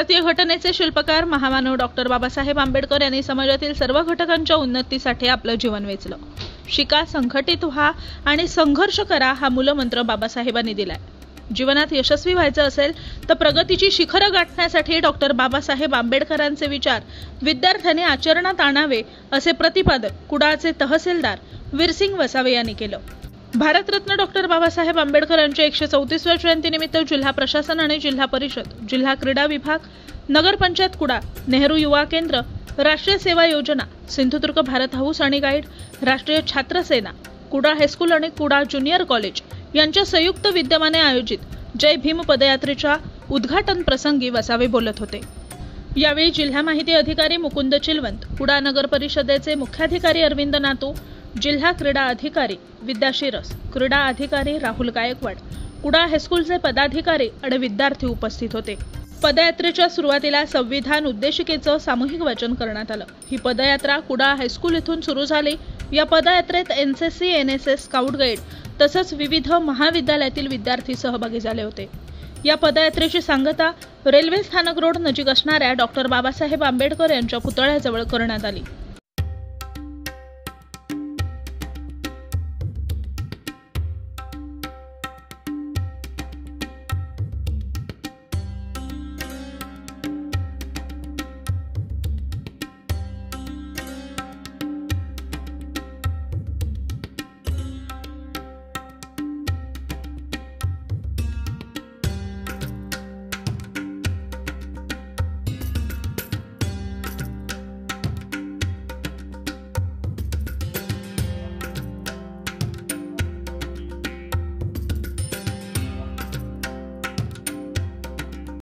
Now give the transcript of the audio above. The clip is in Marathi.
भारतीय घटनेचे शिल्पकार महामानव डॉक्टर बाबासाहेब आंबेडकर यांनी समाजातील सर्व घटकांच्या उन्नतीसाठी आपलं जीवन वेचलं। शिका, संघटित व्हा आणि संघर्ष करा हा मूलमंत्र बाबासाहेबांनी दिलाय। जीवनात यशस्वी व्हायचं असेल तर प्रगतीची शिखरं गाठण्यासाठी डॉक्टर बाबासाहेब आंबेडकरांचे विचार विद्यार्थ्यांनी आचरणात आणावे असे प्रतिपादन कुडाळचे तहसीलदार वीरसिंग वसावे यांनी केलं। भारतरत्न डॉक्टर बाबासाहेब आंबेडकर यांच्या 134व्या जयंतीनिमित्त जिल्हा प्रशासन आणि जिल्हा परिषद, जिल्हा क्रीडा विभाग, नगरपंचायत कुडाळ, नेहरू युवा केंद्र, राष्ट्रीय सेवा योजना, सिंधुदुर्ग भारत हाऊस आणि गाईड, राष्ट्रीय छात्र सेना, कुडाळ हायस्कूल आणि कुडाळ ज्युनियर कॉलेज यांच्या संयुक्त विद्यमाने आयोजित जय भीम पदयात्रेच्या उद्घाटन प्रसंगी वसावे बोलत होते। यावेळी जिल्हा माहिती अधिकारी मुकुंद चिलवंत, कुडाळ नगर परिषदेचे मुख्याधिकारी अरविंद नातू, जिल्हा क्रीडा अधिकारी विद्या शिरस, क्रीडा अधिकारी राहुल गायकवाड, कुडाळ हायस्कूलचे पदाधिकारी आणि विद्यार्थी उपस्थित होते। पदयात्रेच्या सुरुवातीला संविधान उद्देशिकेचं सामूहिक वाचन करण्यात आलं। ही पदयात्रा कुडाळ हायस्कूल येथून सुरू झाली। या पदयात्रेत एनसीसी, एनएसएस, स्काउट गाईड तसंच विविध महाविद्यालयातील विद्यार्थी सहभागी झाले होते। या पदयात्रेची सांगता रेल्वे स्थानक रोड नजीक असणाऱ्या डॉक्टर बाबासाहेब आंबेडकर यांच्या पुतळ्याजवळ करण्यात आली।